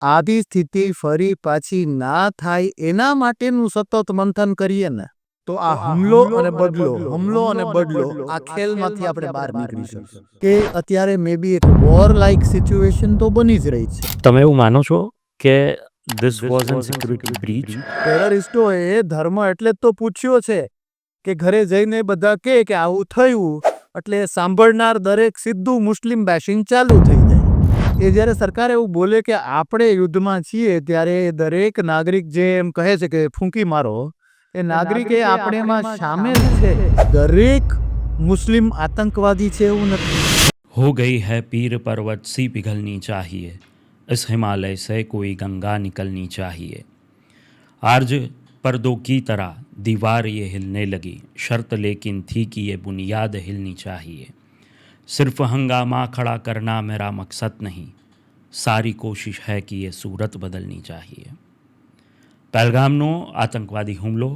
આદિ સ્થિતિ ફરી પાછી ના થાય એના માટેનું સતત મંથન કરીએ ને તો આ હુમલો અને બદલો આ ખેલમાંથી આપણે બહાર નીકળી શકીએ. કે અત્યારે મે બી એક વોર લાઇક સિચ્યુએશન તો બની જ રહી છે. તમે એવું માનો છો કે this was an security breach? ટેરરિસ્ટોએ ધર્મ એટલે જ તો પૂછ્યો છે કે ઘરે જઈને બધા કહે કે આવું થયું એટલે સાંભળનાર દરેક સીધું મુસ્લિમ બેશિંગ ચાલુ થઈ જાય. એ જ્યારે સરકાર એવું બોલે કે આપણે યુદ્ધમાં છીએ ત્યારે દરેક નાગરિક જે એમ કહે છે કે ફૂંકી મારો, એ નાગરિક એ આપણેમાં સામેલ છે. દરેક મુસ્લિમ આતંકવાદી છે એવું નથી. हो गई है पीर पर्वत सी पिघलनी चाहिए, इस हिमालय से कोई गंगा निकलनी चाहिए. आर्ज पर्दों की तरह दीवार ये हिलने लगी, शर्त लेकिन थी कि ये बुनियाद हिलनी चाहिए. सिर्फ हंगामा खड़ा करना मेरा मकसद नहीं, सारी कोशिश है कि ये सूरत बदलनी चाहिए. પહેલગામનો આતંકવાદી હુમલો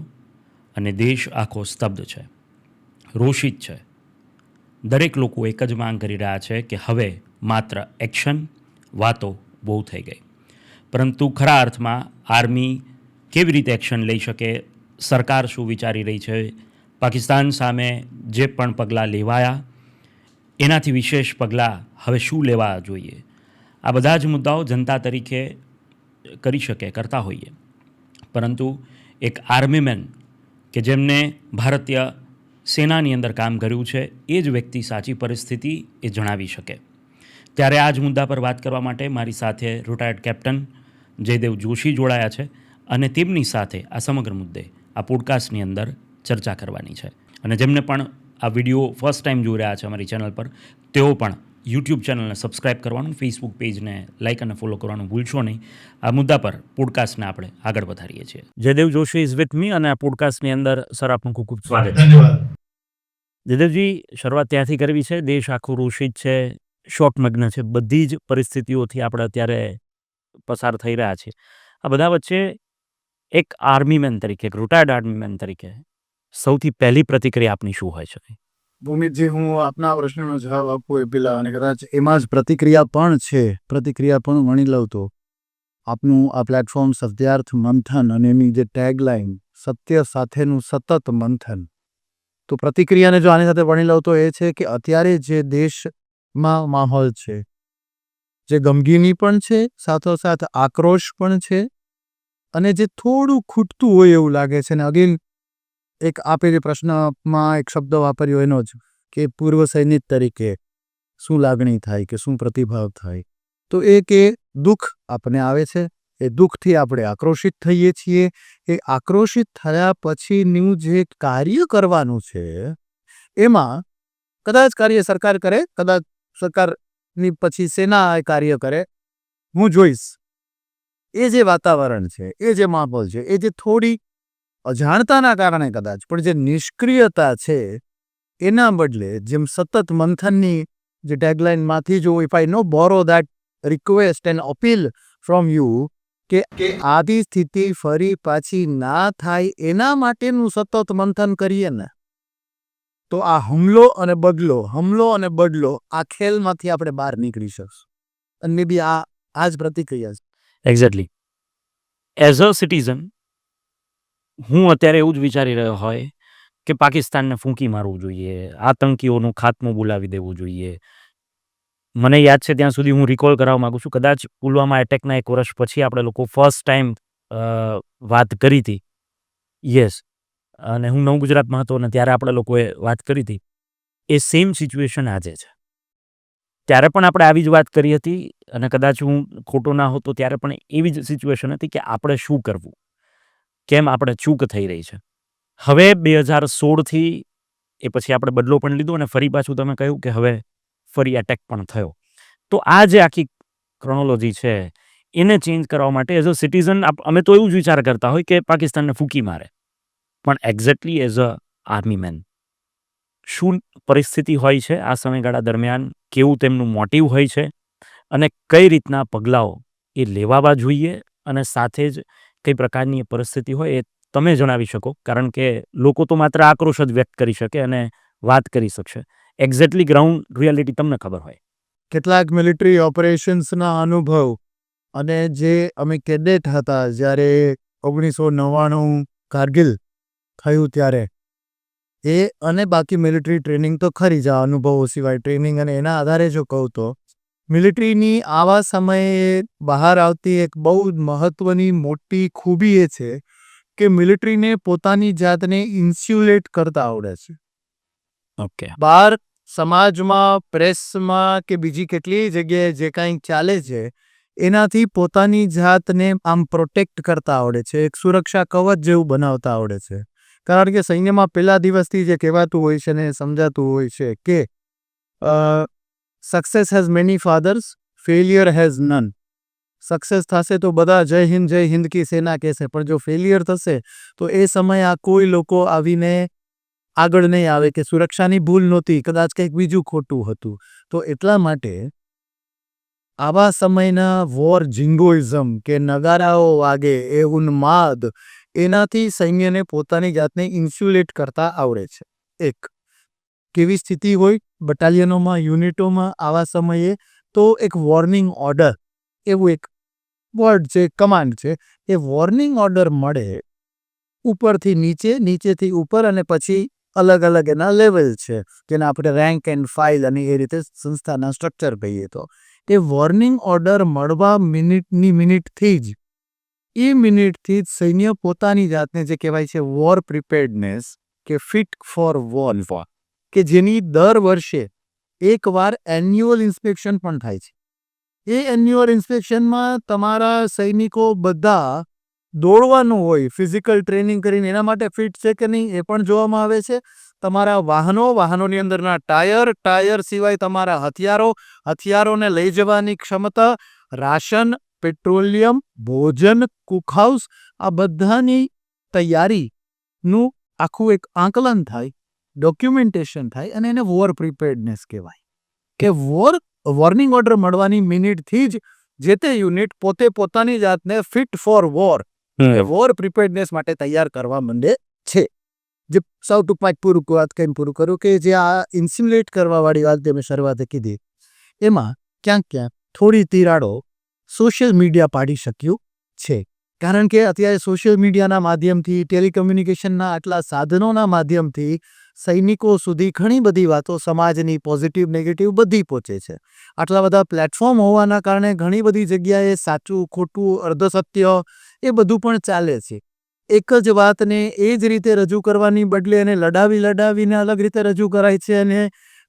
અને દેશ આખો સ્તબ્ધ છે, રોષિત છે. દરેક લોકો એક જ માંગ કરી રહ્યા છે કે હવે માત્ર એક્શન, વાતો બહુ થઈ ગઈ. પરંતુ ખરા અર્થમાં આર્મી કેવી રીતે એક્શન લઈ શકે, સરકાર શું વિચારી રહી છે, પાકિસ્તાન સામે જે પણ પગલાં લેવાયા એનાથી વિશેષ પગલાં હવે શું લેવા જોઈએ, આ બધા જ મુદ્દાઓ જનતા તરીકે કરી શકે, કરતા હોઈએ. પરંતુ એક આર્મીમેન કે જેમને ભારતીય સેનાની અંદર કામ કર્યું છે એ જ વ્યક્તિ સાચી પરિસ્થિતિ એ જણાવી શકે. ત્યારે આ જ મુદ્દા પર વાત કરવા માટે મારી સાથે રિટાયર્ડ કેપ્ટન જયદેવ જોશી જોડાયા છે અને તેમની સાથે આ સમગ્ર મુદ્દે આ પોડકાસ્ટની અંદર ચર્ચા કરવાની છે. અને જેમને પણ આ વિડીયો ફર્સ્ટ ટાઈમ જોઈ રહ્યા છે અમારી ચેનલ પર, તેઓ પણ યુટ્યુબ ચેનલને સબસ્ક્રાઈબ કરવાનું, ફેસબુક પેજને લાઇક અને ફોલો કરવાનું ભૂલશો નહીં. આ મુદ્દા પર પોડકાસ્ટને આપણે આગળ વધારીએ છીએ. Jaydev Joshi is with me અને આ પોડકાસ્ટની અંદર સર આપનું ખૂબ ખૂબ સ્વાગત. ધન્યવાદ. જયદેવજી, શરૂઆત ત્યાંથી કરવી છે. દેશ આખું રોષિત છે, શોકમગ્ન છે, બધી જ પરિસ્થિતિઓથી આપણે અત્યારે પસાર થઈ રહ્યા છીએ. આ બધા વચ્ચે એક આર્મીમેન તરીકે, એક રિટાયર્ડ આર્મીમેન તરીકે સૌથી પહેલી પ્રતિક્રિયા આપની શું હોય શકે? ભૂમિતજી, હું આપના પ્રશ્નનો જવાબ આપું એ પેલા અને કદાચ એમાં જ પ્રતિક્રિયા પણ છે, પ્રતિક્રિયા પણ ગણી લઉં તો આપનું આ પ્લેટફોર્મ સત્યાર્થ મંથન અને એની જે ટેગલાઇન સત્ય સાથેનું સતત મંથન, તો પ્રતિક્રિયાને જો આની સાથે વણી લઉં તો એ છે કે અત્યારે જે દેશમાં માહોલ છે, જે ગમગીની પણ છે, સાથોસાથ આક્રોશ પણ છે અને જે થોડું ખૂટતું હોય એવું લાગે છે. ને અગેન એક આપે જે પ્રશ્નમાં એક શબ્દ વાપર્યો એનો જ કે પૂર્વ સૈનિક તરીકે શું લાગણી થાય કે શું પ્રતિભાવ થાય, તો એ કે દુઃખ આપણને આવે છે, એ દુઃખથી આપણે આક્રોશિત થઈએ છીએ. એ આક્રોશિત થયા પછીનું જે કાર્ય કરવાનું છે એમાં કદાચ કાર્ય સરકાર કરે, કદાચ સરકારની પછી સેના કાર્ય કરે, હું જોઈશ. એ જે વાતાવરણ છે, એ જે માહોલ છે, એ જે થોડી અજાણતાના કારણે કદાચ પણ જે નિષ્ક્રિયતા છે એના બદલે જેમ સતત મંથનની જે ટેગલાઇનમાંથી જો if I know borrow that request and appeal from you કે આદિ સ્થિતિ ફરી પાછી ના થાય એના માટેનું સતત મંથન કરીએ ને તો આ હુમલો અને બદલો આ ખેલમાંથી આપણે બહાર નીકળી શકશું. અને મે બી આ જ પ્રતિક્રિયા છે. એક્ઝેક્ટલી. એઝ અ સિટીઝન હું અત્યારે એવું જ વિચારી રહ્યો હોય કે પાકિસ્તાનને ફૂંકી મારવું જોઈએ, આતંકીઓનું ખાત્મું બોલાવી દેવું જોઈએ. મને યાદ છે ત્યાં સુધી હું રિકોલ કરાવવા માગું છું, કદાચ પુલવામા એટેકના 1 વર્ષ પછી આપણે લોકો ફર્સ્ટ ટાઈમ વાત કરી હતી. યસ. અને હું નવ ગુજરાતમાં હતો અને ત્યારે આપણે લોકોએ વાત કરી હતી. એ સેમ સિચ્યુએશન આજે છે. ત્યારે પણ આપણે આવી જ વાત કરી હતી અને કદાચ હું ખોટો ના હોતો ત્યારે પણ એવી જ સિચ્યુએશન હતી કે આપણે શું કરવું, કેમ આપણે ચૂક થઈ રહી છે. હવે 2016થી એ પછી આપણે બદલો પણ લીધો અને ફરી પાછું તમે કહ્યું કે હવે ફરી એટેક પણ થયો. તો આ જે આખી ક્રોનોલોજી છે એને ચેન્જ કરવા માટે એઝ અ સિટીઝન અમે તો એવું જ વિચાર કરતા હોય કે પાકિસ્તાનને ફૂંકી મારે, પણ exactly as a army main શું પરિસ્થિતિ હોય છે આ સમયગાળા દરમિયાન, કેવું તેમનું મોટિવ હોય છે અને કઈ રીતના પગલાઓ એ લેવાવા જોઈએ અને સાથે જ કઈ પ્રકારની એ પરિસ્થિતિ હોય એ તમે જણાવી શકો, કારણ કે લોકો તો માત્ર આક્રોશ જ વ્યક્ત કરી શકે અને વાત કરી શકશે. એક્ઝેક્ટલી ગ્રાઉન્ડ રિયાલિટી તમને ખબર હોય. કેટલાક મિલિટરી ઓપરેશન્સના અનુભવ અને જે અમે કેડેટ હતા જ્યારે 1999 કારગિલ થયું ત્યારે એ અને બાકી મિલિટરી ટ્રેનિંગ તો ખરી જ આ અનુભવો સિવાય ટ્રેનિંગ અને એના આધારે જો કહું તો મિલિટરીની આવા સમયે બહાર આવતી એક બહુ જ મહત્ત્વની મોટી ખૂબી એ છે કે મિલિટરીને પોતાની જાતને ઇન્સ્યુલેટ કરતા આવડે છે. ઓકે. બહાર સમાજમાં પ્રેસમાં કે બીજી કેટલીય જગ્યાએ જે કાંઈ ચાલે છે એનાથી પોતાની જાતને આમ પ્રોટેક્ટ કરતા આવડે છે, એક સુરક્ષા કવચ જેવું બનાવતા આવડે છે. કારણ કે સૈન્યમાં પહેલા દિવસથી જે કહેવાતું હોય છે ને સમજાતું હોય છે કે success has many fathers, failure has none. Success થશે તો બધા જય હિન્દ કી સેના કહેશે, પણ જો ફેલિયર થશે તો એ સમયે આ કોઈ લોકો આવીને આગળ નહીં આવે કે સુરક્ષાની ભૂલ નહોતી, કદાચ કંઈક બીજું ખોટું હતું. તો એટલા માટે આવા સમયના વોર જિંગોઇઝમ કે નગારાઓ વાગે એ ઉન્માદ એનાથી સૈન્યને પોતાની જાતને ઇન્સ્યુલેટ કરતા આવડે છે. એક કેવી સ્થિતિ હોય બટાલિયનોમાં, યુનિટોમાં આવા સમયે, તો એક વોર્નિંગ ઓર્ડર એવું એક વર્ડ છે, કમાન્ડ છે, એ વોર્નિંગ ઓર્ડર મળે ઉપરથી નીચે, નીચેથી ઉપર અને પછી અલગ અલગ એના લેવલ છે જેને આપણે રેન્ક એન્ડ ફાઇલ અને એ રીતે સંસ્થાના સ્ટ્રક્ચર કહીએ. તો એ વોર્નિંગ ઓર્ડર મળવા મિનિટથી જ સૈન્ય પોતાની જાતને જે કહેવાય છે વોર પ્રિપેર્ડનેસ કે ફિટ ફોર વોર, કે જેની દર વર્ષે એકવાર એન્યુઅલ ઇન્સ્પેક્શન પણ થાય છે. એ એન્યુઅલ ઇન્સ્પેક્શનમાં તમારા સૈનિકો બધા દોડવાનું હોય, ફિઝિકલ ટ્રેનિંગ કરીને એના માટે ફિટ છે કે નહીં એ પણ જોવામાં આવે છે. તમારા વાહનોની અંદરના ટાયર સિવાય તમારા હથિયારોને લઈ જવાની ક્ષમતા, રાશન, પેટ્રોલિયમ, ભોજન, કુકહાઉસ, આ બધાની તૈયારીનું આખું એક આંકલન થાય, ડોક્યુમેન્ટેશન થાય અને એને વોર પ્રિપેર્ડનેસ કહેવાય. કે વોર્નિંગ ઓર્ડર મળવાની મિનિટથી જ જે તે યુનિટ પોતે પોતાની જાતને fit for war, war preparedness માટે તૈયાર કરવા માંડે છે. જે સૌ ટૂંકમાં વાત કરીને પૂરું કરું કે જે આ ઇન્સ્યુલેટ કરવાવાળી વાત જે મેં શરૂઆતે કીધી એમાં ક્યાંક થોડી તિરાડો સોશિયલ મીડિયા પાડી શક્યું છે. કારણ કે અત્યારે સોશિયલ મીડિયાના માધ્યમથી, ટેલિકમ્યુનિકેશનના આટલા સાધનોના માધ્યમથી સૈનિકો સુધી ઘણી બધી વાતો સમાજની પોઝિટિવ નેગેટિવ બધી પહોંચે છે. આટલા બધા પ્લેટફોર્મ હોવાના કારણે ઘણી બધી જગ્યાએ સાચું ખોટું અર્ધસત્ય એ બધું પણ ચાલે છે. એક જ વાતને એ જ રીતે રજૂ કરવાની બદલે એને લડાવીને અલગ રીતે રજૂ કરાય છે અને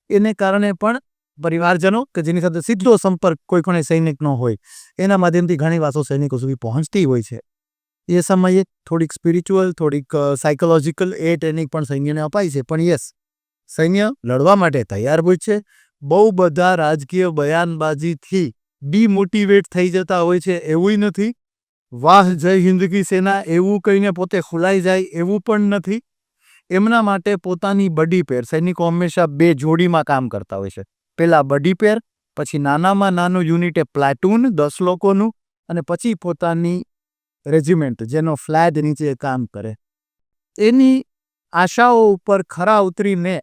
એને કારણે પણ પરિવારજનો કે જેની સાથે સીધો સંપર્ક કોઈ પણ સૈનિકનો હોય એના માધ્યમથી ઘણી વાતો સૈનિકો સુધી પહોંચતી હોય છે. એ સમયે થોડીક સ્પિરિચ્યુઅલ, થોડીક સાયકોલોજીકલ એ ટ્રેનિંગ પણ સૈન્યને અપાય છે. પણ યસ, સૈન્ય લડવા માટે તૈયાર હોય છે. બહુ બધા રાજકીય બયાનબાજીથી ડિમોટિવેટ થઈ જતા હોય છે એવું નથી. વાહ જય હિન્દ કી સેના એવું કહીને પોતે ખુલાઈ જાય એવું પણ નથી. એમના માટે પોતાની બડી પેર, સૈનિકો હંમેશા 2 જોડીમાં કામ કરતા હોય છે. પહેલાં બડી પેર, પછી નાનામાં નાનું યુનિટ એ પ્લાટૂન 10 લોકોનું, અને પછી પોતાની રેજિમેન્ટ જેનો ફ્લેગ નીચે કામ કરે. એની આશાઓ ઉપર ખરા ઉતરીને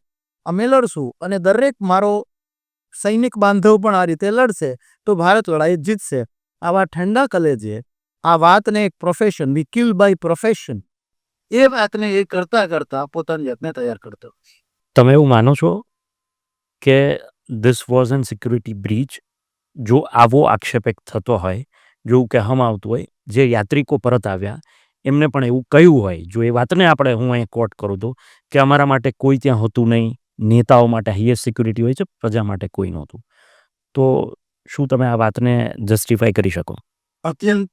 અમે લડશું અને દરેક મારો સૈનિક બાંધવ પણ આ રીતે લડશે તો ભારત લડાઈ જીતશે. આવા ઠંડા કલેજે આ વાતને એક profession, we kill by profession, એ વાતને એ કરતા પોતાની જાતને તૈયાર કરતો. તમે એવું માનો છો કે this was an security breach? જો આવો આક્ષેપ એક થતો હોય, જો એવું કહેવામાં આવતું હોય, જે યાત્રિકો પરત આવ્યા એમને પણ એવું કહ્યું હોય, જો એ વાતને હું અહીં કોટ કરું તો કે અમારા માટે કોઈ ત્યાં હોતું નહીં, નેતાઓ માટે હાઈએસ્ટ સિક્યુરિટી હોય છે, પ્રજા માટે કોઈ નહોતું, તો શું તમે આ વાતને જસ્ટિફાઈ કરી શકો? અત્યંત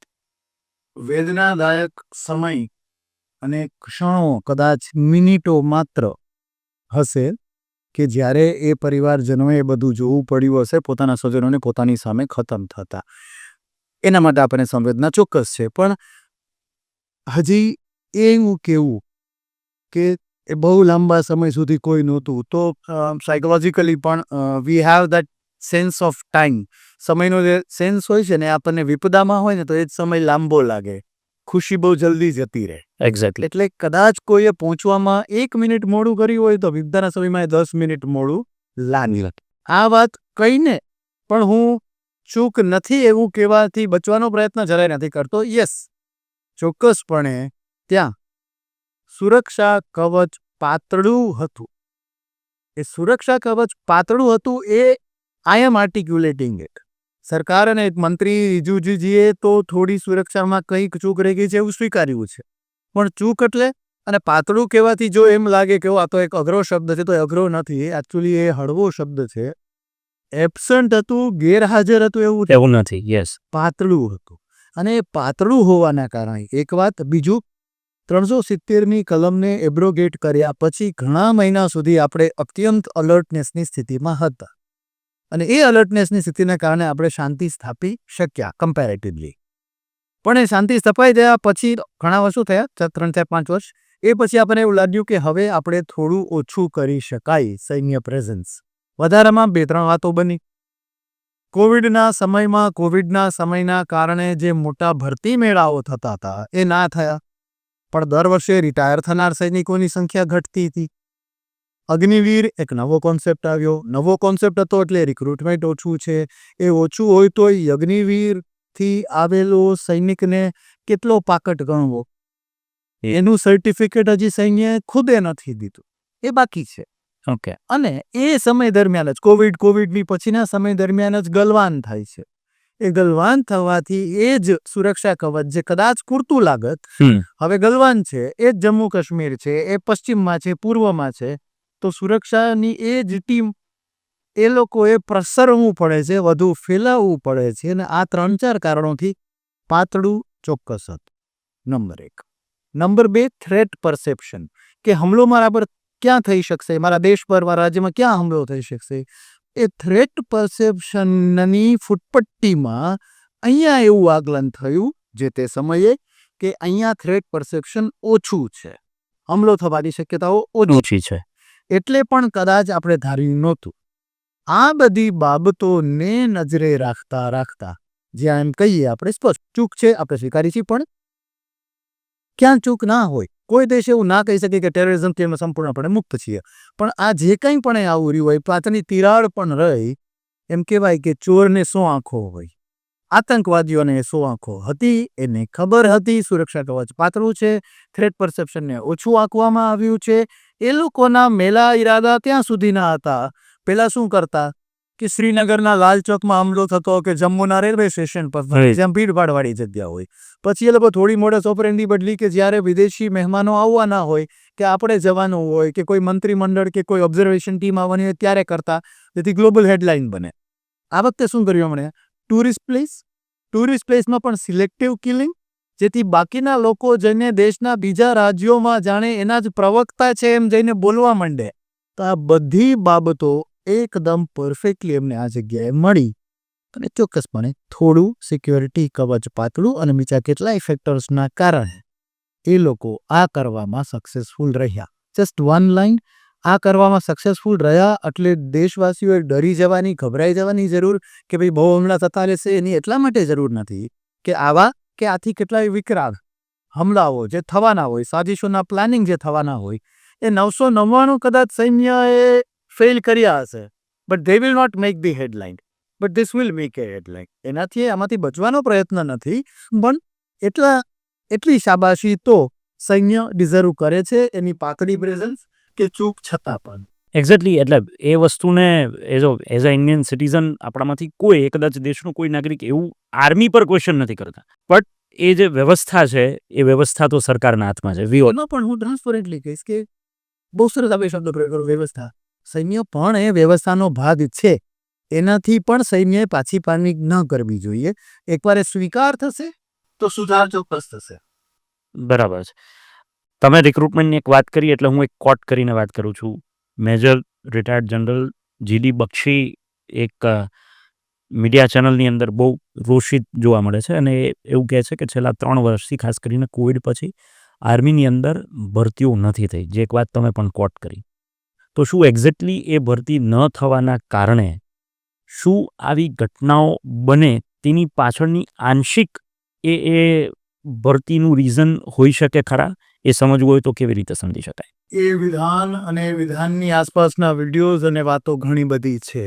વેદનાદાયક સમય અને ક્ષણો, કદાચ મિનિટો માત્ર હશે કે જ્યારે એ પરિવારજનોએ બધું જોવું પડ્યું હશે પોતાના સ્વજનોને પોતાની સામે ખતમ થતા. એના માટે આપણને સંવેદના ચોક્કસ છે. પણ હજી એવું કેવું કે એ બહુ લાંબા સમય સુધી કોઈ નહોતું, તો સાયકોલોજીકલી પણ we have that sense of time. સમયનો જે સેન્સ હોય છે ને આપણને વિપદામાં હોય ને તો એ જ સમય લાંબો લાગે, ખુશી બહુ જલ્દી જતી રહે. એક્ઝેક્ટલી. એટલે કદાચ કોઈએ પહોંચવામાં 1 મિનિટ મોડું કર્યું હોય તો વિપદાના સમયમાં 10 મિનિટ મોડું લાગે. આ વાત કહીને પણ હું ચૂક નથી એવું કહેવાથી બચવાનો પ્રયત્ન જરાય નથી કરતો. યસ, ચોક્કસપણે ત્યાં સુરક્ષા કવચ પાતળું હતું. એ સુરક્ષા કવચ પાતળું હતું એ આઈ એમ આર્ટિક્યુલેટિંગ ઇટ. સરકાર અને મંત્રી રિજુજીજીએ તો થોડી સુરક્ષામાં કંઈક ચૂક રહી ગઈ છે એવું સ્વીકાર્યું છે, પણ ચૂક એટલે અને પાતળું કહેવાથી જો એમ લાગે કે આ તો એક અઘરો શબ્દ છે, તો એ અઘરો નથી. એકચ્યુઅલી એ હળવો શબ્દ છે. એબસન્ટ હતું, ગેરહાજર હતું એવું નથી. યસ, પાતળું હતું. અને એ પાતળું હોવાના કારણે એક વાત, બીજું 370ની કલમને એબ્રોગેટ કર્યા પછી ઘણા મહિના સુધી આપણે અત્યંત અલર્ટનેસની સ્થિતિમાં હતા. અને એ અલર્ટનેસની સ્થિતિના કારણે આપણે શાંતિ સ્થાપી શક્યા કમ્પેરેટિવલી. પણ એ શાંતિ સ્થપાઈ ગયા પછી ઘણા વર્ષો થયા, 3-5 વર્ષ. એ પછી આપણને એવું લાગ્યું કે હવે આપણે થોડું ઓછું કરી શકાય સૈન્ય પ્રેઝન્સ. વધારામાં 2-3 વાતો બની. કોવિડના સમયના કારણે જે મોટા ભરતી મેળાઓ થતા હતા એ ના થયા, પણ દર વર્ષે રિટાયર થનાર સૈનિકોની સંખ્યા ઘટતી હતી. અગ્નિવીર એક નવો કોન્સેપ્ટ આવ્યો. નવો કોન્સેપ્ટ હતો એટલે રિક્રુટમેન્ટ ઓછું છે. એ ઓછું હોય તો અગ્નિવીરથી આવેલો સૈનિકને કેટલો પાકટ ગણવો, એનું સર્ટિફિકેટ હજી સૈન્યએ ખુદે નથી દીધું, એ બાકી છે. ઓકે. અને એ સમય દરમિયાન જ કોવિડની પછીના સમય દરમિયાન જ ગલવાન થાય છે. એ ગલવાન થવાથી એ જ સુરક્ષા કવચ જે કદાચ પૂરતું લાગત, હવે ગલવાન છે. એ જ જમ્મુ કાશ્મીર છે, એ પશ્ચિમમાં છે, પૂર્વમાં છે. તો સુરક્ષાની એ જ ટીમ એ લોકોએ પ્રસરવું પડે છે, વધુ ફેલાવવું પડે છે. અને આ 3-4 કારણોથી પાતળું ચોક્કસ હતું. નંબર 1. નંબર 2, થ્રેટ પરસેપ્શન, કે હુમલો મારા પર ક્યાં થઈ શકશે, મારા દેશ પર, મારા રાજ્યમાં ક્યાં હુમલો થઈ શકશે. એ થ્રેટ પરસેપ્શનની ફૂટપટ્ટીમાં અહીંયા એવું આકલન થયું જે તે સમયે કે અહીંયા થ્રેટ પરસેપ્શન ઓછું છે, હુમલો થવાની શક્યતાઓ ઓછી છે. એટલે પણ કદાચ આપણે ધાર્યું નહોતું. આ બધી બાબતોને નજરે રાખતા જ્યાં એમ કહીએ આપણે સ્પષ્ટ ચૂક છે આપણે સ્વીકારી છીએ, પણ ક્યાં ચૂક ના હોય. કોઈ દેશ એવું ના કહી શકે કે ટેરરિઝમથી અમે સંપૂર્ણપણે મુક્ત છીએ, પણ આ જે કંઈ પણ આવું રહ્યું હોય, પાછળની તિરાડ પણ રહી. એમ કહેવાય કે ચોરને 100 આંખો હોય, આતંકવાદીઓને 100 આંખો હતી. એને ખબર હતી સુરક્ષા કવચ પાતળું છે, થ્રેટ પરસેપ્શનને ઓછું આંકવામાં આવ્યું છે. એ લોકોના મેલા ઈરાદા ત્યાં સુધીના હતા. પહેલાં શું કરતા કે શ્રીનગરના લાલ ચોકમાં હુમલો થતો કે જમ્મુના રેલવે સ્ટેશન પર, જ્યાં ભીડભાડવાળી જગ્યા હોય. પછી એ લોકો થોડી મોડસ ઓપરેન્ડી બદલી કે જ્યારે વિદેશી મહેમાનો આવવાના હોય, કે આપણે જવાનું હોય, કે કોઈ મંત્રીમંડળ કે કોઈ ઓબ્ઝર્વેશન ટીમ આવવાની હોય ત્યારે કરતા, જેથી ગ્લોબલ હેડલાઇન બને. આ વખતે શું કર્યું એમણે? ટુરિસ્ટ પ્લેસમાં પણ સિલેક્ટિવ કિલિંગ, જેથી બાકીના લોકો જઈને દેશના બીજા રાજ્યોમાં જાણે એના જ પ્રવક્તા છે એમ જઈને બોલવા માંડે. તો આ બધી બાબતો એકદમ પરફેક્ટલી એમને આ જગ્યાએ મળી. અને ચોક્કસપણે થોડું સિક્યોરિટી કવચ પાતળું અને બીજા કેટલાય ફેક્ટર્સના કારણે એ લોકો આ કરવામાં સક્સેસફુલ રહ્યા. જસ્ટ વન લાઇન, આ કરવામાં સક્સેસફુલ રહ્યા એટલે દેશવાસીઓએ ડરી જવાની, ગભરાઈ જવાની જરૂર કે ભાઈ બહુ હુમલા થતા રહેશે એની એટલા માટે જરૂર નથી કે આવા કે આથી કેટલાય વિકરાળ હુમલાઓ જે થવાના હોય, સાજિશોના પ્લાનિંગ જે થવાના હોય, એ 999 કદાચ સૈન્યએ ફેલ કર્યા હશે, but they will not make the headline, but this will make a headline. એનાથી આમાંથી બચવાનો પ્રયત્ન નથી, પણ એટલી શાબાશી તો સૈન્ય ડિઝર્વ કરે છે, એની પાતળી પ્રેઝન્સ કે ચૂક છતાં પણ. એક્ઝેક્ટલી. એટલે એ વસ્તુને એઝ અ ઇન્ડિયન સિટીઝન આપણામાંથી કોઈ કદાચ દેશનો કોઈ નાગરિક એવું આર્મી પર ક્વેશ્ચન નથી કરતા, બટ એ જે વ્યવસ્થા છે એ વ્યવસ્થા તો સરકારના હાથમાં છે. એમાં પણ હું ટ્રાન્સપરન્ટલી કહીશ કે બહુ સરસ આપણે શબ્દ પ્રયોગ કરો, વ્યવસ્થા. સૈન્ય પણ એ વ્યવસ્થાનો ભાગ છે. એનાથી પણ સૈન્યએ પાછી પાની ન કરવી જોઈએ. એકવાર એ સ્વીકાર થશે તો સુધાર ચોક્કસ થશે. બરાબર છે. તમે રિક્રુટમેન્ટની એક વાત કરી એટલે હું એક કોટ કરીને વાત કરું છું. મેજર રિટાયર્ડ જનરલ GD બક્ષી એક મીડિયા ચેનલની અંદર બહુ રોષિત જોવા મળે છે અને એવું કહે છે કે છેલ્લા 3 વર્ષથી ખાસ કરીને કોવિડ પછી આર્મીની અંદર ભરતીઓ નથી થઈ, જે એક વાત તમે પણ કોટ કરી. તો શું એક્ઝેક્ટલી એ ભરતી ન થવાના કારણે શું આવી ઘટનાઓ બને તેની પાછળની આંશિક એ ભરતીનું રીઝન હોઈ શકે ખરા? એ સમજવું હોય તો કેવી રીતે સમજી શકાય? એ વિધાન અને વિધાનની આસપાસના વિડીયોઝ અને વાતો ઘણી બધી છે.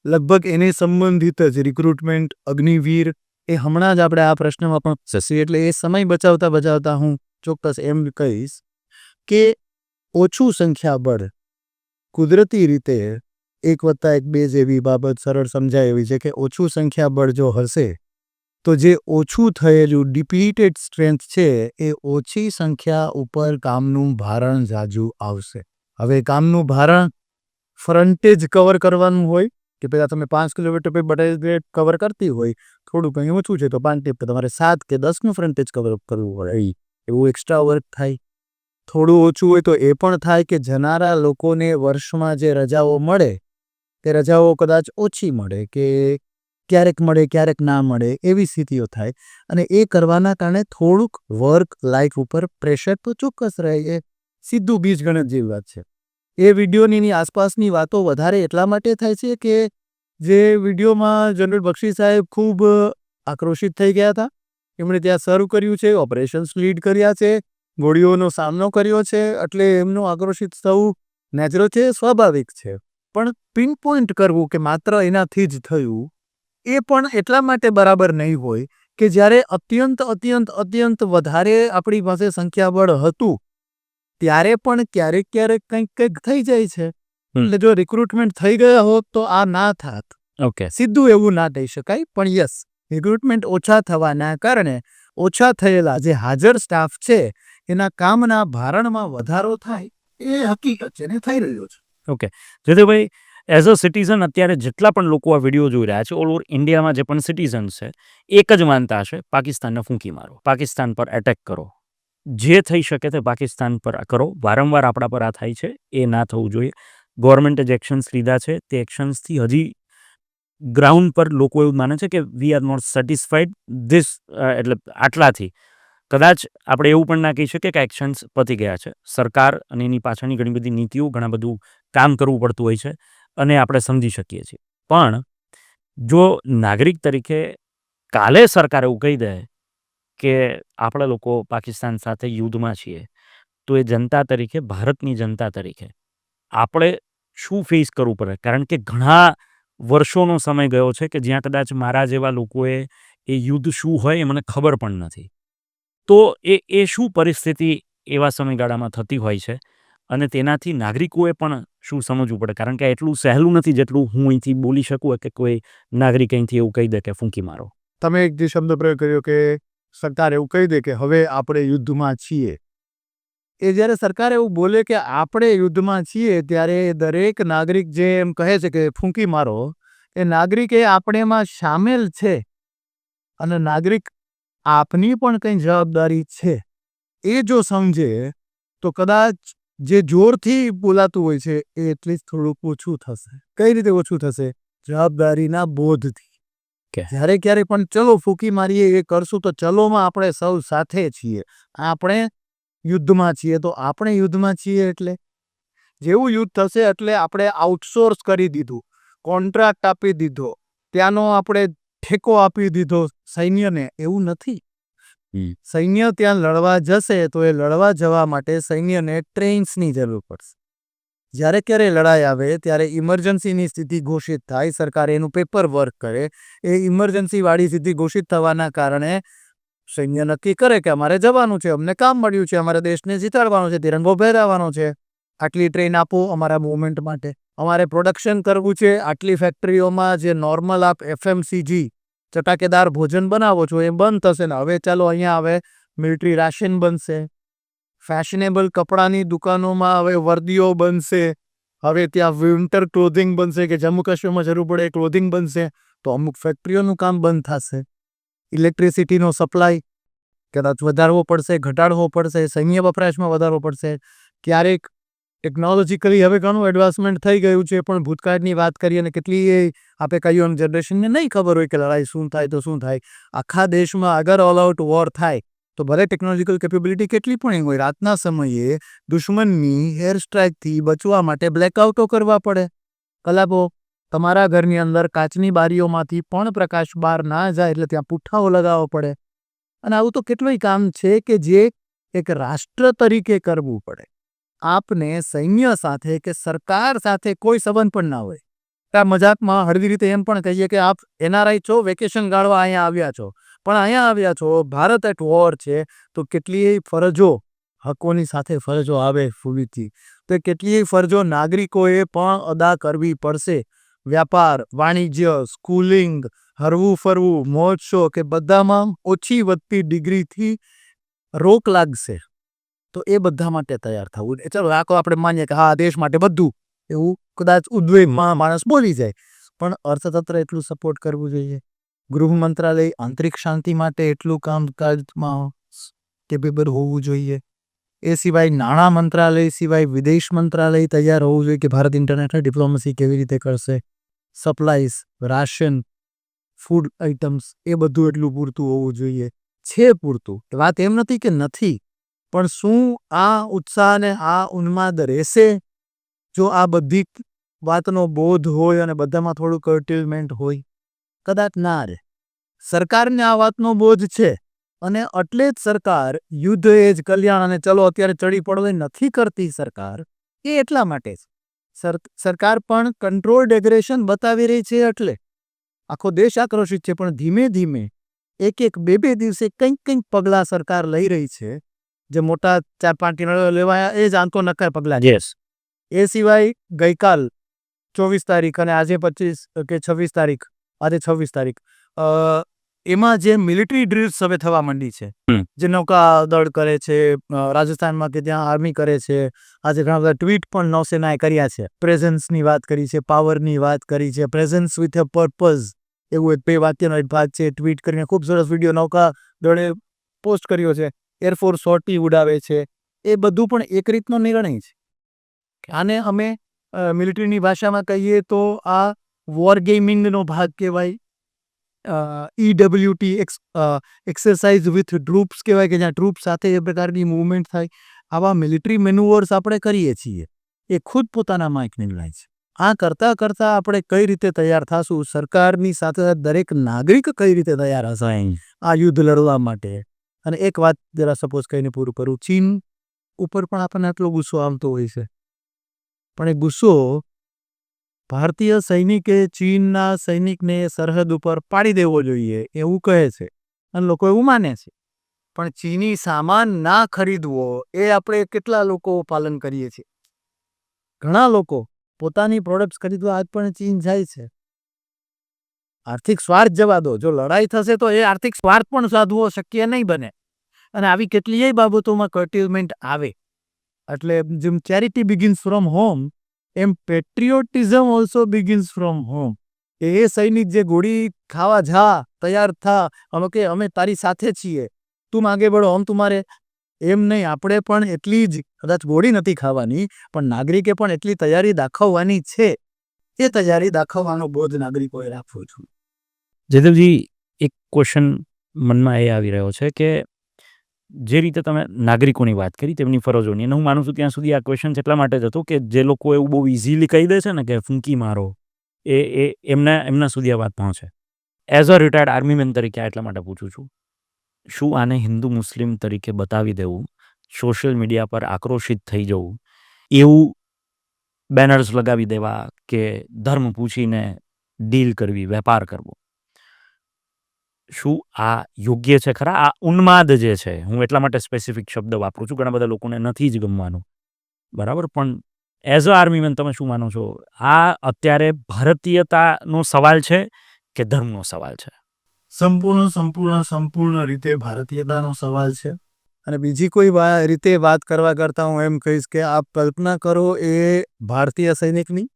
લગભગ એને સંબંધિત જ રિક્રુટમેન્ટ, અગ્નિવીર એ હમણાં જ આપણે આ પ્રશ્નમાં પણ જશે એટલે એ સમય બચાવતા હું ચોક્કસ એમ કહીશ કે ઓછું સંખ્યાબળ કુદરતી રીતે 1+1=2 જેવી બાબત સરળ સમજાય એવી છે કે ઓછું સંખ્યાબળ જો હશે તો જે ઓછું થયેલું ડિપ્લીટેડ સ્ટ્રેન્થ છે એ ઓછી સંખ્યા ઉપર કામનું ભારણ ઝાઝું આવશે. હવે કામનું ભારણ ફ્રન્ટેજ કવર કરવાનું હોય કે પહેલાં તમે 5 કિલોમીટર પર બટાઈ કવર કરતી હોય, થોડું કંઈ ઓછું છે તો 5 ટીપ તમારે 7 કે 10નું ફ્રન્ટેજ કવર કરવું હોય, એવું એક્સ્ટ્રા વર્ક થાય. થોડું ઓછું હોય તો એ પણ થાય કે જનારા લોકોને વર્ષમાં જે રજાઓ મળે તે રજાઓ કદાચ ઓછી મળે કે ક્યારેક મળે ક્યારેક ના મળે એવી સ્થિતિઓ થાય અને એ કરવાના કારણે થોડુંક વર્ક લાઈફ ઉપર પ્રેશર તો ચોક્કસ રહે. એ સીધું બીજગણિત જેવી વાત છે. એ વિડીયોની આસપાસની વાતો વધારે એટલા માટે થાય છે કે જે વિડીયોમાં જનરલ બક્ષી સાહેબ ખૂબ આક્રોશિત થઈ ગયા હતા. એમણે ત્યાં સર્વ કર્યું છે, ઓપરેશન્સ લીડ કર્યા છે, ગોળીઓનો સામનો કર્યો છે, એટલે એમનું આક્રોશિત થવું નેચરલ છે, સ્વાભાવિક છે. પણ પિન પોઈન્ટ કરવું કે માત્ર એનાથી જ થયું એ પણ એટલા માટે બરાબર નહીં હોય કે જ્યારે અત્યંત વધારે આપણી પાસે સંખ્યાબળ હતું ત્યારે પણ ક્યારેક કંઈક થઈ જાય છે. એટલે જો રિક્રુટમેન્ટ થઈ ગયા હોત તો આ ના થાત. ઓકે. સીધું એવું ના કહી શકાય, પણ યસ, રિક્રુટમેન્ટ ઓછા થવાના કારણે ઓછા થયેલા જે હાજર સ્ટાફ છે એના કામના ભારણમાં વધારો થાય એ હકીકત છે ને થઈ રહ્યો છે. Okay. Jaydevbhai, as a citizen અત્યારે જેટલા પણ લોકો આ વિડીયો જોઈ રહ્યા છે, ઓલ ઓવર ઇન્ડિયામાં જે પણ સિટીઝન્સ છે, એક જ માનતા હશે, પાકિસ્તાનને ફૂંકી મારો, પાકિસ્તાન પર એટેક કરો, જે થઈ શકે તે પાકિસ્તાન પર કરો. વારંવાર આપણા પર આ થાય છે, એ ના થવું જોઈએ. ગવર્મેન્ટે જે એક્શન્સ લીધા છે તે એક્શન્સથી હજી ગ્રાઉન્ડ પર લોકો એવું માને છે કે we are not satisfied this, એટલે આટલાથી કદાચ આપણે એવું પણ ના કહી શકીએ કે એક્શન્સ પતી ગયા છે. સરકાર અને એની પાછળની ઘણી બધી નીતિઓ, ઘણા બધું કામ કરવું પડતું હોય છે અને આપણે સમજી શકીએ છીએ. પણ જો નાગરિક તરીકે કાલે સરકાર એવું કહી દે કે આપણે લોકો પાકિસ્તાન સાથે યુદ્ધમાં છીએ, તો એ જનતા તરીકે, ભારતની જનતા તરીકે આપણે શું ફેસ કરવું પડે? કારણ કે ઘણા વર્ષોનો સમય ગયો છે કે જ્યાં કદાચ મારા જેવા લોકોએ એ યુદ્ધ શું હોય એ મને ખબર પણ નથી. તો એ શું પરિસ્થિતિ એવા સમયગાળામાં થતી હોય છે અને તેનાથી નાગરિકોએ પણ શું સમજવું પડે? કારણ કે એટલું સહેલું નથી જેટલું હું અહીંથી બોલી શકું કે કોઈ નાગરિક અહીંથી એવું કહી દે કે ફૂંકી મારો. તમે એક જે શબ્દ પ્રયોગ કર્યો કે સરકાર એવું કહી દે કે હવે આપણે યુદ્ધમાં છીએ, એ જ્યારે સરકાર એવું બોલે કે આપણે યુદ્ધમાં છીએ ત્યારે દરેક નાગરિક જે એમ કહે છે કે ફૂંકી મારો, એ નાગરિક એ આપણેમાં સામેલ છે અને નાગરિક આપની પણ કંઈ જવાબદારી છે એ જો સમજે તો કદાચ જે જોરથી બોલાતું હોય છે એ એટલીસ્ટ થોડુંક ઓછું થશે. કઈ રીતે ઓછું થશે? જવાબદારીના બોધથી. જ્યારે ક્યારે પણ ચલો ફૂંકી મારીએ એ કરશું તો ચલોમાં આપણે સૌ સાથે છીએ, આપણે યુદ્ધમાં છીએ. તો આપણે યુદ્ધમાં છીએ એટલે જેવું યુદ્ધ થશે એટલે આપણે આઉટસોર્સ કરી દીધું, કોન્ટ્રાક્ટ આપી દીધો, ત્યાંનો આપણે ઠેકો આપી દીધો સૈન્યને. એવું નથી. સૈન્ય ત્યાં લડવા જશે તો એ લડવા જવા માટે સૈન્યને ટ્રેન્સની જરૂર પડશે. જ્યારે ક્યારે લડાઈ આવે ત્યારે ઇમરજન્સીની સ્થિતિ ઘોષિત થાય, સરકાર એનું પેપર વર્ક કરે. એ ઇમરજન્સીવાળી સ્થિતિ ઘોષિત થવાના કારણે સૈન્ય નક્કી કરે કે અમારે જવાનું છે, અમને કામ મળ્યું છે, અમારા દેશને જીતાડવાનો છે, તિરંગો ફહેરાવવાનો છે, આટલી ટ્રેન આપો અમારા મૂવમેન્ટ માટે, અમારે પ્રોડક્શન કરવું છે, આટલી ફેક્ટરીઓમાં જે નોર્મલ આપ FMCG ચટાકેદાર ભોજન બનાવો છો એ બંધ થશે ને હવે ચાલો અહીંયા હવે મિલિટરી રાશન બનશે, ફેશનેબલ કપડાની દુકાનોમાં હવે વર્દીઓ બનશે, હવે ત્યાં વિન્ટર ક્લોધિંગ બનશે કે જમ્મુ કાશ્મીરમાં જરૂર પડે ક્લોધિંગ બનશે. તો અમુક ફેક્ટરીઓનું કામ બંધ થશે. ઇલેક્ટ્રિસિટીનો સપ્લાય કદાચ વધારવો પડશે, ઘટાડવો પડશે, સૈન્ય વપરાશમાં વધારવો પડશે. ક્યારેક ટેકનોલોજીકલી હવે ઘણું એડવાન્સમેન્ટ થઈ ગયું છે, પણ ભૂતકાળની વાત કરીએ અને કેટલી એ આપણે કહ્યું જનરેશનને નહીં ખબર હોય કે લડાઈ શું થાય તો શું થાય. આખા દેશમાં અગર ઓલ આઉટ વોર થાય તો ભલે ટેકનોલોજીકલ કેપેબિલિટી કેટલી પણ હોય, રાતના સમયે દુશ્મનની એર સ્ટ્રાઇકથી બચવા માટે બ્લેકઆઉટો કરવા પડે. કલાકો તમારા ઘરની અંદર કાચની બારીઓમાંથી પણ પ્રકાશ બહાર ના જાય એટલે ત્યાં પુઠ્ઠાઓ લગાવવો પડે. અને આવું તો કેટલુંય કામ છે કે જે એક રાષ્ટ્ર તરીકે કરવું પડે. આપને સૈન્ય સાથે કે સરકાર સાથે કોઈ સંબંધ પણ ના હોય. આ મજાકમાં હળવી રીતે એમ પણ કહીએ કે આપ એનઆરઆઈ છો, વેકેશન ગાળવા અહીંયા આવ્યા છો, પણ અહીંયા આવ્યા છો, ભારત એટ વોર છે, તો કેટલીય ફરજો, હકોની સાથે ફરજો આવે ફૂલીથી, તો કેટલીય ફરજો નાગરિકોએ પણ અદા કરવી પડશે. વ્યાપાર, વાણિજ્ય, સ્કૂલિંગ, હરવું ફરવું, મોજ શોખ કે બધામાં ઓછી વધતી ડિગ્રીથી રોક લાગશે. તો એ બધા માટે તૈયાર થવું. ચાલો આ તો આપણે માનીએ કે હા દેશ માટે બધું, એવું કદાચ ઉદ્વેગમાં માણસ બોલી જાય, પણ અર્થતંત્ર એટલું સપોર્ટ કરવું જોઈએ. ગૃહ મંત્રાલય આંતરિક શાંતિ માટે એટલું કામકાજમાં કેપેબલ હોવું જોઈએ. એ સિવાય નાણાં મંત્રાલય સિવાય વિદેશ મંત્રાલય તૈયાર હોવું જોઈએ કે ભારત ઇન્ટરનેશનલ ડિપ્લોમસી કેવી રીતે કરશે. સપ્લાઈઝ, રાશન, ફૂડ આઇટમ્સ એ બધું એટલું પૂરતું હોવું જોઈએ. છે પૂરતું, વાત એમ નથી કે નથી, પણ શું આ ઉત્સાહ અને આ ઉન્માદ રહેશે જો આ બધી વાતનો બોધ હોય અને બધામાં થોડું કર્ટેલમેન્ટ હોય? કદાચ ના રહે. સરકારને આ વાતનો બોધ છે અને એટલે જ સરકાર યુદ્ધ એ જ કલ્યાણ અને ચલો અત્યારે ચડી પડો એ નથી કરતી સરકાર, એ એટલા માટે જ. સરકાર પણ કંટ્રોલ્ડ એગ્રેશન બતાવી રહી છે, એટલે આખો દેશ આક્રોશિત છે, પણ ધીમે ધીમે એક બે દિવસે કંઈક પગલાં સરકાર લઈ રહી છે. જે મોટા 4-5 નિર્ણયો લેવાયા એ જ આંતો નક્કર પગલાં. એ સિવાય ગઈકાલ 24 તારીખ અને આજે 25 કે 26 તારીખ, આજે 26 તારીખ, એમાં જે મિલિટરી ડ્રિલ્સ હવે થવા માંડી છે, જે નૌકાદળ કરે છે રાજસ્થાનમાં, કે ત્યાં આર્મી કરે છે. આજે ઘણા બધા ટ્વીટ પણ નૌસેનાએ કર્યા છે. પ્રેઝન્સની વાત કરી છે, પાવરની વાત કરી છે, પ્રેઝન્સ વિથ અ પર્પઝ એવું એક 2 વાક્યનો એક ભાગ છે. ટ્વીટ કરીને ખૂબ સરસ વિડીયો નૌકાદળે પોસ્ટ કર્યો છે. એરફોર્સ સોટી ઉડાવે છે. એ બધું પણ એક રીતનો નિર્ણય છે. આને અમે મિલિટરીની ભાષામાં કહીએ તો આ વોર ગેમિંગનો ભાગ કહેવાય. EWT એક્સરસાઇઝ વિથ ટ્રૂપ્સ કહેવાય, કે જ્યાં ટ્રૂપ સાથે એ પ્રકારની મૂવમેન્ટ થાય. આવા મિલિટરી મેન્યુઅર્સ આપણે કરીએ છીએ, એ ખુદ પોતાનામાં એક નિર્ણય છે. આ કરતાં આપણે કઈ રીતે તૈયાર થશું, સરકારની સાથે દરેક નાગરિક કઈ રીતે તૈયાર હશે આ યુદ્ધ લડવા માટે. અને એક વાત જરા સપોઝ કહીને પૂરું કરું, ચીન ઉપર પણ આપણને આટલો ગુસ્સો આવતો હોય છે, પણ એ ગુસ્સો ભારતીય સૈનિકે ચીનના સૈનિકને સરહદ ઉપર પાડી દેવો જોઈએ એવું કહે છે અને લોકો એવું માને છે. પણ ચીની સામાન ના ખરીદવો એ આપણે કેટલા લોકો પાલન કરીએ છીએ? ઘણા લોકો પોતાની પ્રોડક્ટ્સ ખરીદવા આજ પણ ચીન જાય છે. આર્થિક સ્વાર્થ જવા દો, જો લડાઈ થશે તો એ આર્થિક સ્વાર્થ પણ સાધવો શક્ય નહીં બને. અને આવી કેટલીય બાબતોમાં કર્ટેલમેન્ટ આવે. એટલે જેમ ચેરિટી બિગિન્સ ફ્રોમ હોમ, એમ patriotism also begins from home. એ સૈનિક જે ગોળી ખાવા જા, તૈયાર થા, અમે તારી સાથે છીએ, તું આગે બઢો હમ તુમારે, એમ નહીં. આપણે પણ એટલી જ, કદાચ ગોળી નથી ખાવાની, પણ નાગરિકે પણ એટલી તૈયારી દાખવવાની છે. એ તૈયારી દાખવવાનો બોધ નાગરિકોએ રાખવો જોઈએ. જયદેવજી, એક ક્વેશ્ચન મનમાં એ આવી રહ્યો છે કે જે રીતે તમે નાગરિકોની વાત કરી તેમની ફરજોની, અને હું માનું છું ત્યાં સુધી આ ક્વેશ્ચન એટલા માટે જ હતો કે જે લોકો એવું બહુ ઇઝીલી કહી દે છે ને કે ફૂંકી મારો, એ એમના સુધી આ વાત પહોંચે. એઝ અ રિટાયર્ડ આર્મીમેન તરીકે એટલા માટે પૂછું છું, શું આને હિન્દુ મુસ્લિમ તરીકે બતાવી દેવું, સોશિયલ મીડિયા પર આક્રોશિત થઈ જવું, એવું બેનર્સ લગાવી દેવા કે ધર્મ પૂછીને ડીલ કરવી, વેપાર કરવો, શું આ યોગ્ય છે ખરા? આ ઉન્માદ જે છે, હું એટલા માટે સ્પેસિફિક શબ્દ વાપરું છું, ઘણા બધા લોકોને નથી જ ગમવાનું, બરાબર, પણ એઝ અ આર્મીમેન તમે શું માનો છો? આ અત્યારે ભારતીયતાનો સવાલ છે કે ધર્મનો સવાલ છે? સંપૂર્ણ રીતે ભારતીયતાનો સવાલ છે. અને બીજી કોઈ રીતે વાત કરવા કરતાં હું એમ કહીશ કે આપ કલ્પના કરો એ ભારતીય સૈનિકની,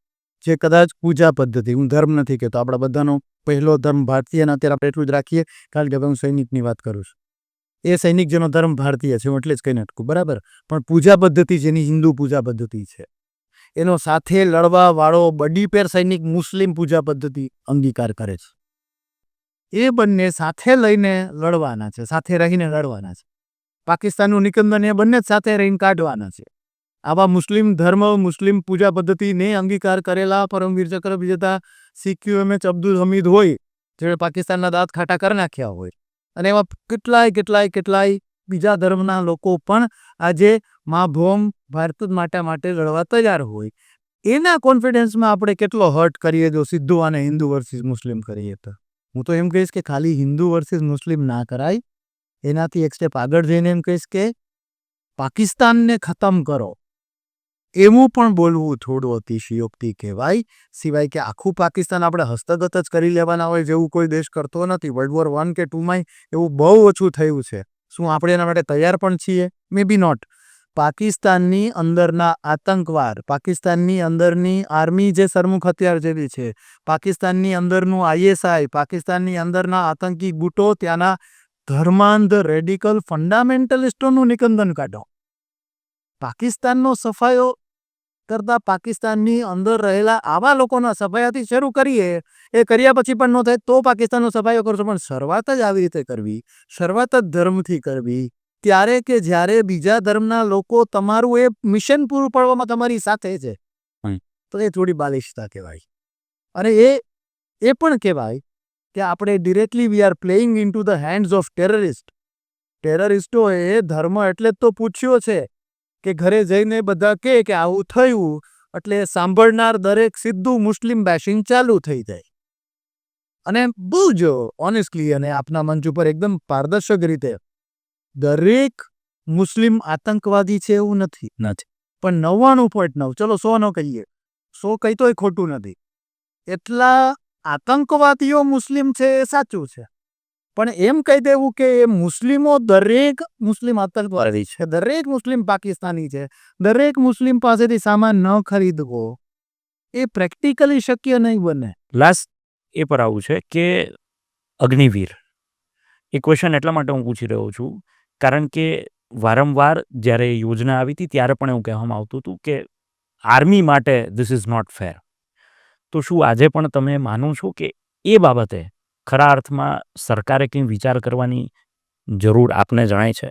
જે કદાચ પૂજા પદ્ધતિ, હું ધર્મ નથી કહેતો, આપણા બધાનો પહેલો ધર્મ ભારતીયના, અત્યારે આપણે એટલું જ રાખીએ, કારણ કે હું સૈનિકની વાત કરું છું. એ સૈનિક જેનો ધર્મ ભારતીય છે, હું એટલે જ કહી નાખું, બરાબર, પણ પૂજા પદ્ધતિ જેની હિન્દુ પૂજા પદ્ધતિ છે, એનો સાથે લડવા વાળો બડીપેર સૈનિક મુસ્લિમ પૂજા પદ્ધતિ અંગીકાર કરે છે. એ બંને સાથે લઈને લડવાના છે, સાથે રહીને લડવાના છે. પાકિસ્તાનનું નિકંદન એ બંને જ સાથે રહીને કાઢવાના છે. આવા મુસ્લિમ ધર્મ, મુસ્લિમ પૂજા પદ્ધતિને અંગીકાર કરેલા પરમવીર ચક્ર વિજેતા CQMH અબ્દુલ હમીદ હોય, જેણે પાકિસ્તાનના દાંત ખાટા કરી નાખ્યા હોય, અને એવા કેટલાય બીજા ધર્મના લોકો પણ આજે મા ભોમ ભારત માટે લડવા તૈયાર હોય. એના કોન્ફિડન્સમાં આપણે કેટલો હર્ટ કરીએ જો સીધું આને હિન્દુ વર્સિસ મુસ્લિમ કરીએ તો. હું તો એમ કહીશ કે ખાલી હિન્દુ વર્સિસ મુસ્લિમ ના કરાય, એનાથી એક સ્ટેપ આગળ જઈને એમ કહીશ કે પાકિસ્તાનને ખતમ કરો. એવું પણ બોલવું થોડું અતિશયોક્તિ કહેવાય. સિવાય કે આખું પાકિસ્તાન આપણે હસ્તગત જ કરી લેવાના હોય જેવું કોઈ દેશ કરતો નથી. વર્લ્ડ વોર 1 કે 2માં એવું બહુ ઓછું થયું છે. શું આપણે એના માટે તૈયાર પણ છીએ? મે બી નોટ. પાકિસ્તાનની અંદરના આતંકવાદ, પાકિસ્તાનની અંદરની આર્મી જે સરમુખ હથિયાર જેવી છે, પાકિસ્તાનની અંદરનું ISI, પાકિસ્તાનની અંદરના આતંકી ગુટો, ત્યાંના ધર્માંધ રેડિકલ ફંડામેન્ટલિસ્ટોનું નિકંદન કાઢો. પાકિસ્તાનનો સફાયો કરતાં પાકિસ્તાનની અંદર રહેલા આવા લોકોના સફાયાથી શરૂ કરીએ. એ કર્યા પછી પણ ન થાય તો પાકિસ્તાનનો સફાયો કરશો, પણ શરૂઆત જ આવી રીતે કરવી, શરૂઆત જ ધર્મથી કરવી, ત્યારે કે જ્યારે બીજા ધર્મના લોકો તમારું એ મિશન પૂરું પાડવામાં તમારી સાથે છે, તો એ થોડી બાલિશતા કહેવાય. અને એ પણ કહેવાય કે આપણે directly we are playing into the hands of terrorist. ટેરરિસ્ટોએ ધર્મ એટલે જ તો પૂછ્યો છે કે ઘરે જઈને બધા કહે કે આવું થયું એટલે સાંભળનાર દરેક સીધું મુસ્લિમ બેશિંગ ચાલુ થઈ જાય. અને બહુ જો ઓનેસ્ટલી અને આપના મંચ ઉપર એકદમ પારદર્શક રીતે દરેક મુસ્લિમ આતંકવાદી છે એવું નથી. પણ 99.9, ચલો 100 ન કહીએ, 100 કહી તોય ખોટું નથી. એટલા આતંકવાદીઓ મુસ્લિમ છે એ સાચું છે, પણ એમ કહી દેવું કે એ મુસ્લિમો દરેક મુસ્લિમ આતંકવાદી છે, દરેક મુસ્લિમ પાકિસ્તાની છે, દરેક મુસ્લિમ પાસેથી સામાન ન ખરીદવો, એ પ્રેક્ટિકલી શક્ય નહીં બને. લાસ્ટ એ પર આવું છે કે અગ્નિવીર એ ક્વેશ્ચન એટલા માટે હું પૂછી રહ્યો છું કારણ કે વારંવાર જ્યારે યોજના આવી હતી ત્યારે પણ એવું કહેવામાં આવતું હતું કે આર્મી માટે ધીસ ઇઝ નોટ ફેર. તો શું આજે પણ તમે માનો છો કે એ બાબતે ખરા અર્થમાં સરકારે કંઈ વિચાર કરવાની જરૂર આપને જણાય છે?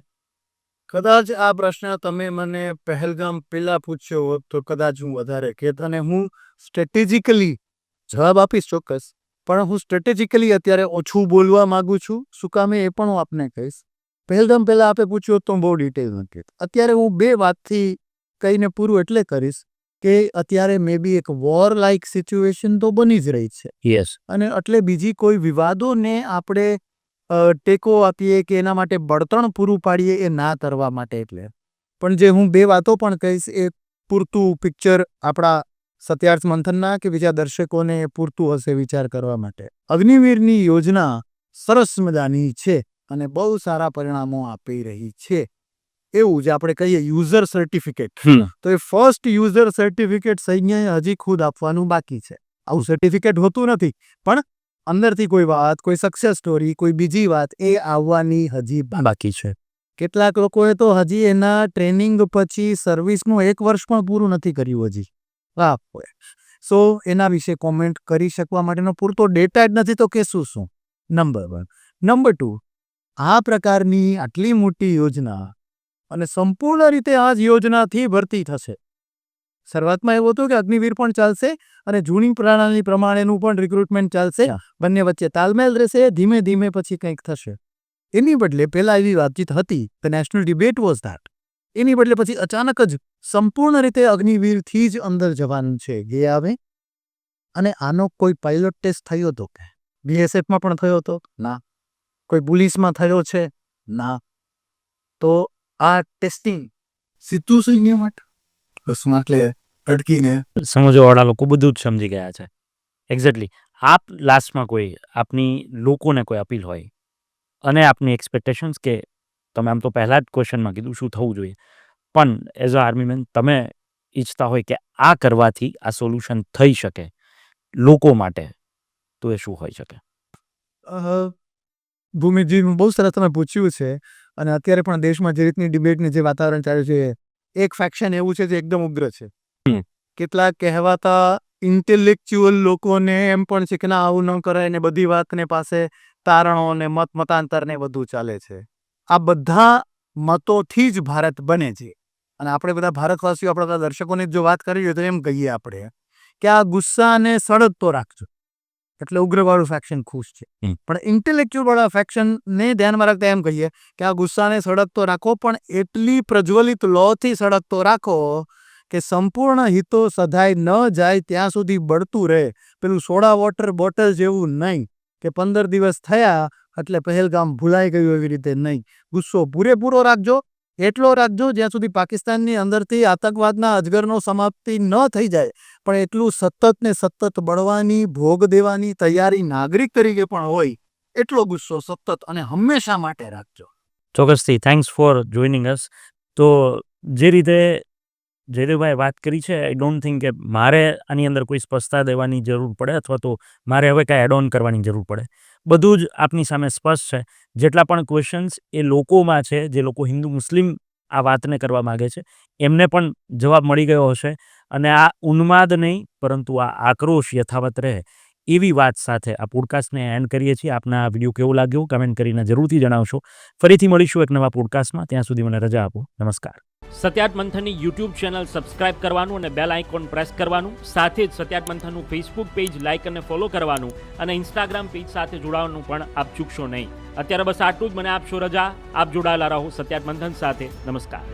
કદાચ આ પ્રશ્ન તમે મને પહેલગામ પહેલા પૂછ્યો હોત તો કદાચ હું વધારે કહેત અને હું સ્ટ્રેટેજિકલી જવાબ આપીશ ચોક્કસ, પણ હું સ્ટ્રેટેજિકલી અત્યારે ઓછું બોલવા માગું છું. શું કામે એ પણ હું આપને કહીશ. પહેલગામ પહેલાં આપે પૂછ્યું તો હું બહુ ડિટેલ નથી. અત્યારે હું બે વાતથી કહીને પૂરું એટલે કરીશ કે અત્યારે મે બી એક વોર લાઇક સિચ્યુએશન તો બની જ રહી છે. યસ. અને એટલે બીજી કોઈ વિવાદોને આપણે ટેકો આપીએ કે એના માટે બળતણ પૂરું પાડીએ એ ના કરવા માટે. એટલે પણ જે હું બે વાતો પણ કહીશ એ પૂરતું પિક્ચર આપણા સત્યાર્થ મંથનના કે બીજા દર્શકોને પૂરતું હશે વિચાર કરવા માટે. અગ્નિવીરની યોજના સરસ મજાની છે અને બહુ સારા પરિણામો આપી રહી છે. એવું જ આપણે કહીએ યુઝર સર્ટિફિકેટ, તો એ ફર્સ્ટ યુઝર સર્ટિફિકેટ સૈન્યએ હજી ખુદ આપવાનું બાકી છે. આવું સર્ટિફિકેટ હોતું નથી, પણ અંદરથી કોઈ વાત, કોઈ સક્સેસ સ્ટોરી, કોઈ બીજી વાત એ આવવાની હજી બાકી છે. કેટલાક લોકોએ તો હજી એના ટ્રેનિંગ પછી સર્વિસનું 1 વર્ષ પણ પૂરું નથી કર્યું હજી. સો એના વિશે કોમેન્ટ કરી શકવા માટેનો પૂરતો ડેટા જ નથી તો કે શું. નંબર 1. નંબર 2, આ પ્રકારની આટલી મોટી યોજના અને સંપૂર્ણ રીતે આ જ યોજનાથી ભરતી થશે. શરૂઆતમાં એવું હતું કે અગ્નિવીર પણ ચાલશે અને જૂની પ્રણાલી પ્રમાણેનું પણ રિક્રુટમેન્ટ ચાલશે. બંને વચ્ચે તાલમેલ રહેશે, ધીમે ધીમે પછી કંઈક થશે. એની બદલે પહેલાં એવી વાતચીત હતી, the national debate was that. એની બદલે પછી અચાનક જ સંપૂર્ણ રીતે અગ્નિવીરથી જ અંદર જવાનું છે. ગયા આવે અને આનો કોઈ પાયલોટ ટેસ્ટ થયો હતો કે BSFમાં પણ થયો હતો? ના. કોઈ પોલીસમાં થયો છે? ના. તો આ ટેસ્ટિંગ સીધું સૈન્ય માટે બસમાં એટલે અટકીને સમજવાવાળા લોકો બધું જ સમજી ગયા છે. એક્ઝેક્ટલી. આપ લાસ્ટમાં કોઈ આપની લોકોને કોઈ અપીલ હોય અને આપની એક્સપેક્ટેશન્સ કે તમે આમ તો પહેલાં જ ક્વેશ્ચનમાં કીધું શું થવું જોઈએ, પણ એઝ અ આર્મીમેન તમે ઈચ્છતા હોય કે આ કરવાથી આ સોલ્યુશન થઈ શકે લોકો માટે, તો એ શું હોઈ શકે? ભૂમિજી બહુ સરસ તમે પૂછ્યું છે અને અત્યારે પણ દેશમાં જે રીતની ડિબેટની જે વાતાવરણ ચાલે છે, એક ફેક્શન એવું છે જે એકદમ ઉગ્ર છે. કેટલાક કહેવાતા ઇન્ટેલેક્ચ્યુઅલ લોકોને એમ પણ છે કે ના આવું ન કરાય ને બધી વાતને પાસે તારણો ને મતાંતરને બધું ચાલે છે. આ બધા મતોથી જ ભારત બને છે અને આપણે બધા ભારતવાસીઓ આપણા બધા દર્શકોને જો વાત કરીએ તો એમ કહીએ આપણે કે આ ગુસ્સાને સળગતો રાખજો. એટલે ઉગ્રવાળું ફેક્શન ખુશ છે. પણ ઇન્ટેલેક્ચ્યુઅલ વાળા ફેક્શનને ધ્યાનમાં રાખતા એમ કહીએ કે આ ગુસ્સાને સળગતો રાખો, પણ એટલી પ્રજ્વલિત લોથી સળગતો રાખો કે સંપૂર્ણ હિતો સધાઈ ન જાય ત્યાં સુધી બળતું રહે. પેલું સોડા વોટર બોટલ જેવું નહીં કે 15 દિવસ થયા એટલે પહેલગામ ભૂલાઈ ગયું એવી રીતે નહીં. ગુસ્સો પૂરેપૂરો રાખજો, એટલો રાખજો જ્યાં સુધી પાકિસ્તાનની અંદરથી આતંકવાદના અજગરનો સમાપ્તિ ન થઈ જાય, પણ એટલું સતત ને સતત બળવાની, ભોગ દેવાની તૈયારી નાગરિક તરીકે પણ હોય એટલો ગુસ્સો સતત અને હંમેશા માટે રાખજો. ચોક્કસથી થેન્ક્સ ફોર જોઈનિંગ અસ. તો જે રીતે જયદેવભાઈ વાત કરી છે, આઈ ડોન્ટ થિંક કે મારે આની અંદર કોઈ સ્પષ્ટતા દેવાની જરૂર પડે અથવા તો મારે હવે કાંઈ એડ ઓન કરવાની જરૂર પડે. બધું જ આપની સામે સ્પષ્ટ છે. જેટલા પણ ક્વેશ્ચન્સ એ લોકોમાં છે, જે લોકો હિન્દુ મુસ્લિમ આ વાતને કરવા માગે છે, એમને પણ જવાબ મળી ગયો હશે. અને આ ઉન્માદ નહીં પરંતુ આ આક્રોશ યથાવત રહે એવી વાત સાથે આ પોડકાસ્ટને એન્ડ કરીએ છીએ. આપને આ વિડીયો કેવો લાગ્યો કમેન્ટ કરીને જરૂરથી જણાવશો. ફરીથી મળીશું એક નવા પોડકાસ્ટમાં. ત્યાં સુધી મને રજા આપો. નમસ્કાર. સત્યાર્થ મંથનની યુટ્યુબ ચેનલ સબસ્ક્રાઇબ કરવાનું અને બેલ આઇકોન પ્રેસ કરવાનું, સાથે જ સત્યાર્થ મંથનનું ફેસબુક પેજ લાઇક અને ફોલો કરવાનું અને ઇન્સ્ટાગ્રામ પેજ સાથે જોડાવાનું પણ આપ ચૂકશો નહીં. અત્યારે બસ આટલું જ. મને આપશો રજા. આપ જોડાયેલા રહો સત્યાર્થ મંથન સાથે. નમસ્કાર.